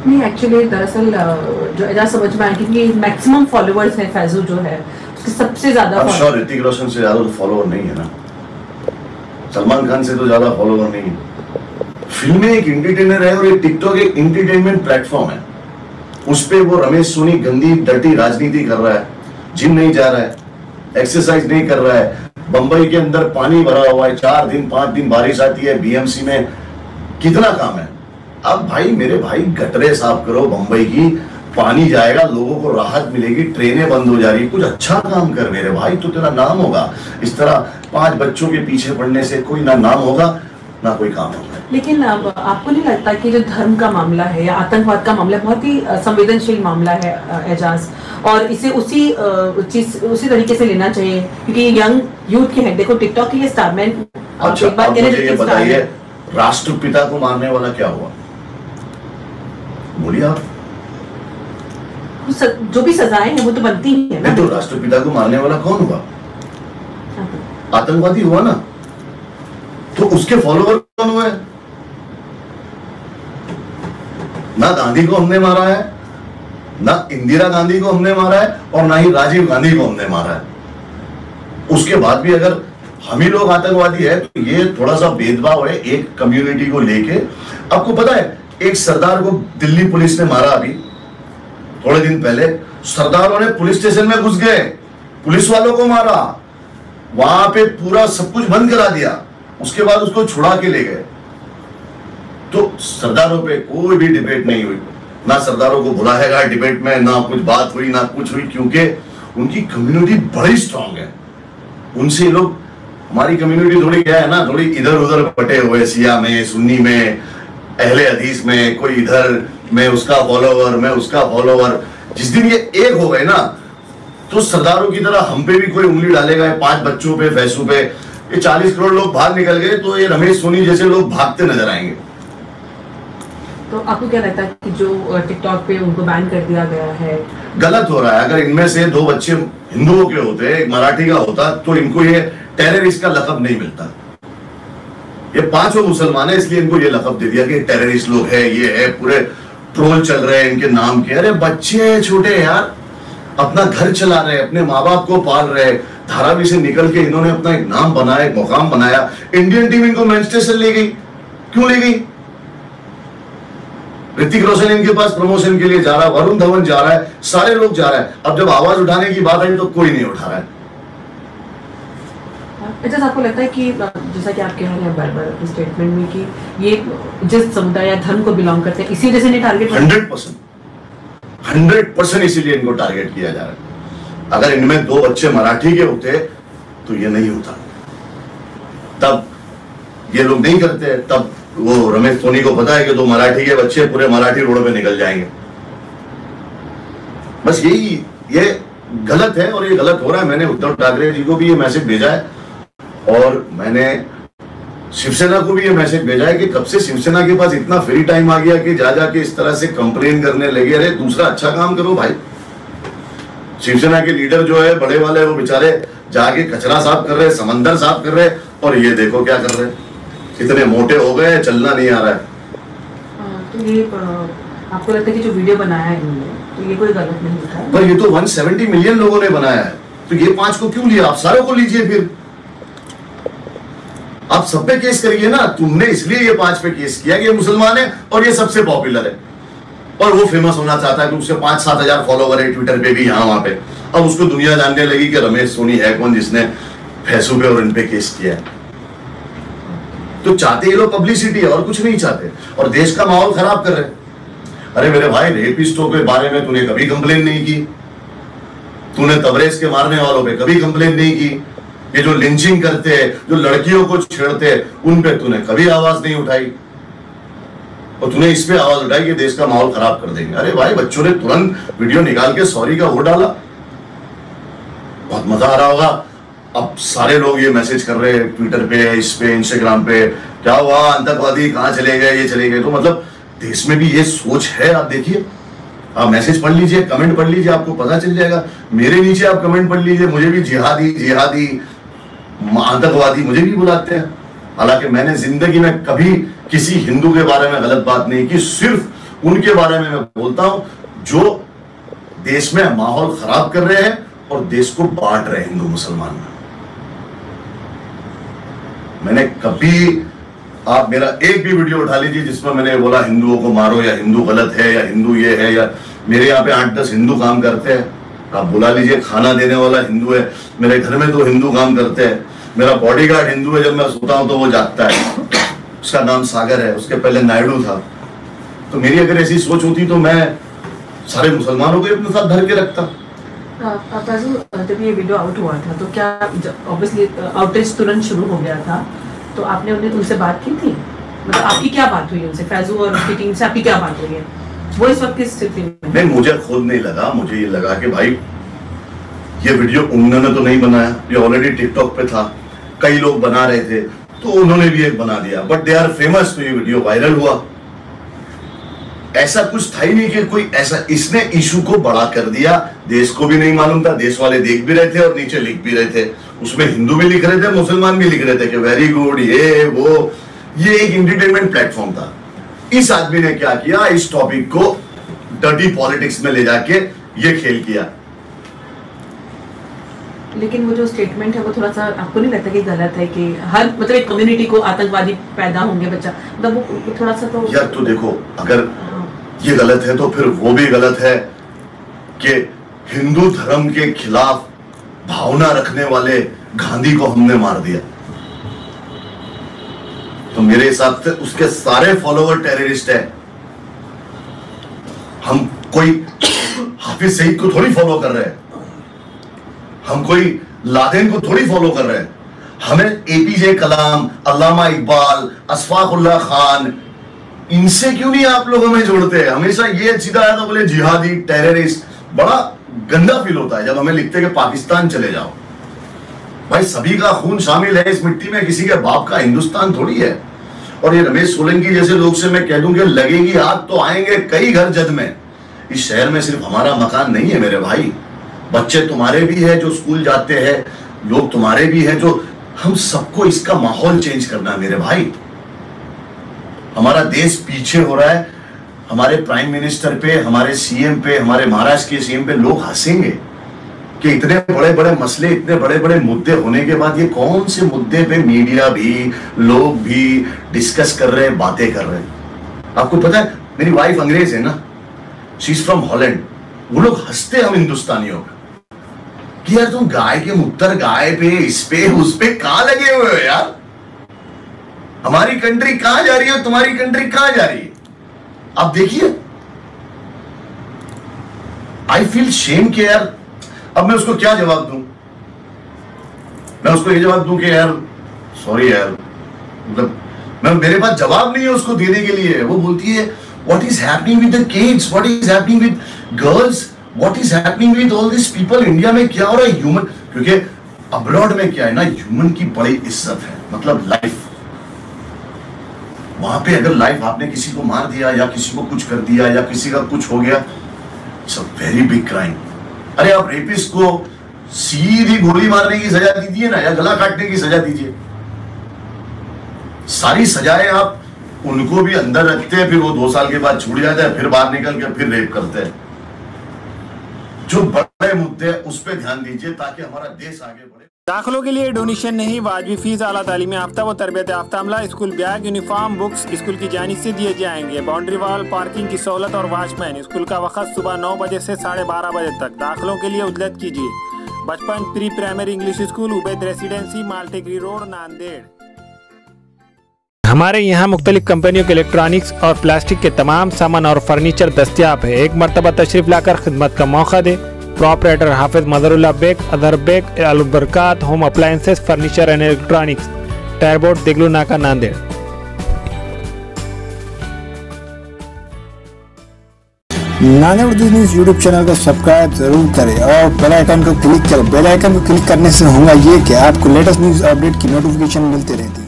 नहीं एक्चुअली दरअसल जो एजाज समझ में आया क्योंकि मैक्सिमम फॉलोअर्स है फैजू जो है उसके सबसे ज्यादा। अब श्योर ऋतिक रोशन से ज्यादा तो फॉलोअर नहीं है ना, सलमान खान से तो ज्यादा फॉलोअर नहीं है। फिल्में एक एंटरटेनर है और एक टिकटॉक एक एंटरटेनमेंट प्लेटफॉर्म है। उस पे वो रमेश सोनी गंदी डर्टी राजनीति कर रहा है, जिम नहीं जा रहा है, एक्सरसाइज नहीं कर रहा है, बंबई के अंदर पानी भरा हुआ है, 4 दिन 5 दिन बारिश आती है, बीएमसी में कितना काम है। अब भाई मेरे भाई गटरे साफ करो बंबई की, पानी जाएगा, लोगों को राहत मिलेगी, ट्रेनें बंद हो जा रही, कुछ अच्छा काम कर मेरे भाई तो तेरा नाम होगा। इस तरह 5 बच्चों के पीछे पड़ने से कोई ना नाम होगा ना कोई काम होगा। लेकिन अब आपको नहीं लगता कि जो धर्म का मामला है या आतंकवाद का मामला बहुत ही संवेदनशील मामला है एजाज, और इसे उसी तरीके से लेना चाहिए क्योंकि यंग यूथ के हैं। देखो टिकटॉक के ये स्टारमैन। अच्छा अब मुझे ये बताइए राष्ट्रपिता को मारने वाला क्या हुआ, बोलिए आप। जो भी सजाएं हैं वो तो बनती ही है ना। तो राष्ट्रपिता को मारने वाला कौन हुआ? आतंकवादी हुआ ना। तो उसके फॉलोअर कौन हुए? ना गांधी को हमने मारा है, ना इंदिरा गांधी को हमने मारा है, और ना ही राजीव गांधी को हमने मारा है। उसके बाद भी अगर हम ही लोग आतंकवादी है तो ये थोड़ा सा भेदभाव है एक कम्युनिटी को लेके। आपको पता है एक सरदार को दिल्ली पुलिस ने मारा अभी थोड़े दिन पहले। सरदारों ने पुलिस स्टेशन में घुस गए, पुलिस वालों को मारा, वहां पे पूरा सब कुछ बंद करा दिया, उसके बाद उसको छुड़ा के ले गए। तो सरदारों पे कोई भी डिबेट नहीं हुई, ना सरदारों को बुलाया गया डिबेट में, ना कुछ बात हुई ना कुछ हुई, क्योंकि उनकी कम्युनिटी बड़ी स्ट्रांग है। उनसे लोग, हमारी कम्युनिटी थोड़ी क्या है ना, थोड़ी इधर उधर बटे हुए, शिया में, सुन्नी में, अहले हदीस में, कोई इधर, मैं उसका फॉलोवर, मैं उसका फॉलोवर। जिस दिन ये एक हो गए ना तो सरदारों की तरह हम पे भी कोई उंगली डालेगा, 5 बच्चों पे, फैसू पे, ये 40 करोड़ लोग बाहर निकल गए तो ये रमेश सोनी जैसे लोग भागते नजर आएंगे। तो आपको क्या लगता है कि जो टिकटॉक पे उनको बैन कर दिया गया है गलत हो रहा है? अगर इनमें से 2 बच्चे हिंदुओं के होते, एक मराठी का होता, तो इनको ये टेररिस्ट का लक़ब नहीं मिलता। ये 5 मुसलमान है इसलिए इनको ये लक़ब दे दिया कि टेररिस्ट लोग है, ये है, पूरे ट्रोल चल रहे हैं इनके नाम के। अरे बच्चे हैं छोटे यार, अपना घर चला रहे, अपने माँ बाप को पाल रहे, धारावी से निकल के इन्होंने अपना एक नाम बनाया, एक मुकाम बनाया। इंडियन टीम इनको मैनचेस्टर ले गई, क्यों ले गई? ऋतिक रोशन इनके पास प्रमोशन के लिए जा रहा है, वरुण धवन जा रहा है, सारे लोग जा रहे हैं। अब जब आवाज उठाने की बात आई तो कोई नहीं उठा रहा है। अच्छा आपको लगता है कि जैसा कि आप कह रहे हैं बार-बार स्टेटमेंट में कि ये जिस समुदाय या धर्म को बिलोंग करते हैं इसी वजह से नहीं टारगेट? 100% इसीलिए इनको टारगेट किया जा रहा है। अगर इनमें 2 बच्चे मराठी के होते तो ये नहीं होता, तब ये लोग नहीं करते। तब वो रमेश सोनी को पता है कि 2 मराठी के बच्चे पूरे मराठी रोड पे निकल जाएंगे। बस यही, ये गलत है और ये गलत हो रहा है। मैंने उद्धव ठाकरे जी को भी ये मैसेज भेजा है और मैंने शिवसेना को भी ये मैसेज भेजा है कि कब से शिवसेना के पास इतना फ्री टाइम आ गया कि जा जाके इस तरह से कंप्लेन करने लगे। अरे दूसरा अच्छा काम करो भाई। शिवसेना के लीडर जो है बड़े वाले, वो बेचारे जाके कचरा साफ कर रहे, समंदर साफ कर रहे, और ये देखो क्या कर रहे, इतने मोटे हो गए, चलना नहीं आ रहा है। तो ये आपको लगता है कि जो वीडियो बनाया है इन्होंने, तो ये कोई गलत नहीं था? पर ये तो 170 मिलियन लोगों ने बनाया है, तो ये 5 को क्यों लिया? आप सारों को लीजिए, फिर आप सब पे केस करिए ना। तुमने इसलिए ये 5 पे केस किया कि ये मुसलमान है और ये सबसे पॉपुलर है और वो फेमस होना चाहता है कि उसके 5-7 हजार फॉलोवर है ट्विटर पे भी, यहाँ वहां पे। अब उसको दुनिया जानने लगी कि रमेश सोनी है कौन जिसने फैसू पे और इन पे केस किया है। तो चाहते ये लोग पब्लिसिटी है और कुछ नहीं चाहते, और देश का माहौल खराब कर रहे। अरे मेरे भाई, रेपिस्टों के बारे में तूने कभी कंप्लेन नहीं की, तूने तबरेज के मारने वालों पे कभी कंप्लेन नहीं की, ये जो लिंचिंग करते हैं, जो लड़कियों को छेड़ते हैं, उन पे तूने कभी आवाज नहीं उठाई, और तूने इस पे आवाज उठाई कि देश का माहौल खराब कर देंगे। अरे भाई, बच्चों ने तुरंत वीडियो निकाल के सॉरी का वो डाला, बहुत मजा आ रहा होगा। अब सारे लोग ये मैसेज कर रहे हैं ट्विटर पे, इस पे, इंस्टाग्राम पे, क्या हुआ आतंकवादी कहां चले गए, ये चले गए। तो मतलब देश में भी ये सोच है। आप देखिए, आप मैसेज पढ़ लीजिए, कमेंट पढ़ लीजिए, आपको पता चल जाएगा। मेरे नीचे आप कमेंट पढ़ लीजिए, मुझे भी जिहादी आतंकवादी मुझे भी बुलाते हैं। हालांकि मैंने जिंदगी में कभी किसी हिंदू के बारे में गलत बात नहीं की, सिर्फ उनके बारे में मैं बोलता हूं जो देश में माहौल खराब कर रहे हैं और देश को बांट रहे हैं हिंदू मुसलमान में। मैंने कभी, आप मेरा एक भी वीडियो उठा लीजिए जिसमें मैंने बोला हिंदुओं को मारो या हिंदू गलत है या हिंदू ये है, या मेरे यहाँ पे 8-10 हिंदू काम करते हैं, आप बुला लीजिए, खाना देने वाला हिंदू है, मेरे घर में 2 हिंदू काम करते हैं, मेरा बॉडीगार्ड हिंदू है, जब मैं सोता हूं तो वो जागता है, उसका नाम सागर है, उसके पहले नायडू था। तो मेरी अगर ऐसी सोच होती तो मैं सारे मुसलमानों को अपने साथ धर के रखता। जब ये वीडियो आउट हुआ था तो क्या ऑब्वियसली आउटेज तुरंत शुरू हो गया था, तो आपने उनसे बात की थी? मतलब आपकी क्या बात हुई उनसे, फैजू और उसकी टीम से आपकी क्या बात हुई है? वो इस वक्त किस स्थिति में? नहीं, मुझे खुद नहीं लगा, मुझे ये लगा कि भाई ये वीडियो उन्होंने तो नहीं बनाया, ये ऑलरेडी टिकटॉक पे था, कई लोग बना रहे थे तो उन्होंने भी एक बना दिया, बट दे आर फेमस, तो ये वीडियो वायरल हुआ। ऐसा कुछ था ही नहीं कि कोई ऐसा, इसने इशू को बड़ा कर दिया, देश को भी नहीं मालूम था, देश वाले देख भी रहे थे और नीचे लिख भी रहे थे, उसमें हिंदू भी लिख रहे थे, मुसलमान भी लिख रहे थे कि वेरी गुड, ये वो, ये एक एंटरटेनमेंट प्लेटफॉर्म था। इस आदमी ने क्या किया, इस टॉपिक को डर्टी पॉलिटिक्स में ले जाके ये खेल किया। लेकिन वो जो स्टेटमेंट है वो थोड़ा सा आपको नहीं लगता कि गलत है कि हर मतलब एक कम्युनिटी को आतंकवादी पैदा होंगे बच्चा, मतलब वो थोड़ा सा तो यार, तो देखो अगर ये गलत है तो फिर वो भी गलत है कि हिंदू धर्म के खिलाफ भावना रखने वाले गांधी को हमने मार दिया, तो मेरे हिसाब से उसके सारे फॉलोवर टेररिस्ट है। हम कोई हाफिज सईद को थोड़ी फॉलो कर रहे हैं, हम कोई लादेन को थोड़ी फॉलो कर रहे हैं, हमें एपीजे कलाम, अल्लामा इकबाल, अशफाकुल्लाह खान, इनसे क्यों नहीं आप लोग हमें जोड़ते हैं? हमेशा ये सीधा आया था बोले जिहादी, टेररिस्ट, बड़ा गंदा फील होता है जब हमें लिखते हैं कि पाकिस्तान चले जाओ। भाई सभी का खून शामिल है इस मिट्टी में, किसी के बाप का हिंदुस्तान थोड़ी है। और ये रमेश सोलंकी जैसे लोग से मैं कह दूं कि लगेगी आग तो आएंगे कई घर जद में। इस शहर में सिर्फ हमारा मकान नहीं है मेरे भाई, बच्चे तुम्हारे भी है जो स्कूल जाते हैं, लोग तुम्हारे भी है जो, हम सबको इसका माहौल चेंज करना है मेरे भाई। हमारा देश पीछे हो रहा है, हमारे प्राइम मिनिस्टर पे, हमारे सीएम पे, हमारे महाराष्ट्र के सीएम पे लोग हंसेंगे कि इतने बड़े बड़े मसले, इतने बड़े बड़े मुद्दे होने के बाद ये कौन से मुद्दे पे मीडिया भी, लोग भी डिस्कस कर रहे हैं, बातें कर रहे हैं। आपको पता है मेरी वाइफ अंग्रेज है ना, शी इज फ्रॉम हॉलैंड, वो लोग हंसते हम हिंदुस्तानियों पे कि यार तुम गाय के मूत्र, गाय पे, इस पे, उस पे कहां लगे हुए हो यार? हमारी कंट्री कहां जा रही है, तुम्हारी कंट्री कहां जा रही है? आप देखिए, आई फील शेम के यार, अब मैं उसको क्या जवाब दूं? मैं उसको ये जवाब दूं कि यार सॉरी यार, मतलब मैं, मेरे पास जवाब नहीं है उसको देने के लिए। वो बोलती है what is happening with the kids, what is happening with girls, what is happening with all this people, India में क्या हो रहा है ह्यूमन, क्योंकि अब्रॉड में क्या है ना, ह्यूमन की बड़ी इज्जत है, मतलब लाइफ। वहां पे अगर लाइफ आपने किसी को मार दिया या किसी को कुछ कर दिया या किसी का कुछ हो गया, it's a very big crime. अरे आप रेपिस्ट को सीधी गोली मारने की सजा दीजिए ना, या गला काटने की सजा दीजिए, सारी सजाएं आप उनको भी अंदर रखते हैं, फिर वो 2 साल के बाद छूट जाता है, फिर बाहर निकल के फिर रेप करते हैं। जो बड़े मुद्दे उस पर ध्यान दीजिए ताकि हमारा देश आगे बढ़े। दाखिलों के लिए डोनेशन नहीं, वाजबी फीस, आला तालीम याफ्ता व तरबियत याफ्ता अमला, school bag, uniform, books school की जानिब से दिए जाएंगे। बाउंड्री वॉल, पार्किंग की सहूलत और वॉचमैन। स्कूल का वक्त सुबह 9 बजे से 12:30 बजे तक। दाखिलों के लिए उजलत कीजिए। Bachpan pre primary English school, Ubaid residency, Maltekri road, Nanded. हमारे यहाँ मुख्तलिफ कंपनियों के इलेक्ट्रॉनिक्स और प्लास्टिक के तमाम सामान और फर्नीचर दस्तियाब है। एक मरतबा तशरीफ लाकर खिदमत का मौका दे। प्रोपराइटर हाफिज मजहरुल्लाह बेग, अदर Baig, Albarkat home appliances, furniture and electronics, टायरबोर्ड, Deglur Naka, Nanded. Nanded Urdu news YouTube channel को सब्सक्राइब जरूर करें और बेल आइकन को क्लिक करें। बेल आइकन को क्लिक करने से होगा ये कि आपको लेटेस्ट न्यूज़ अपडेट की नोटिफिकेशन मिलती रहती है।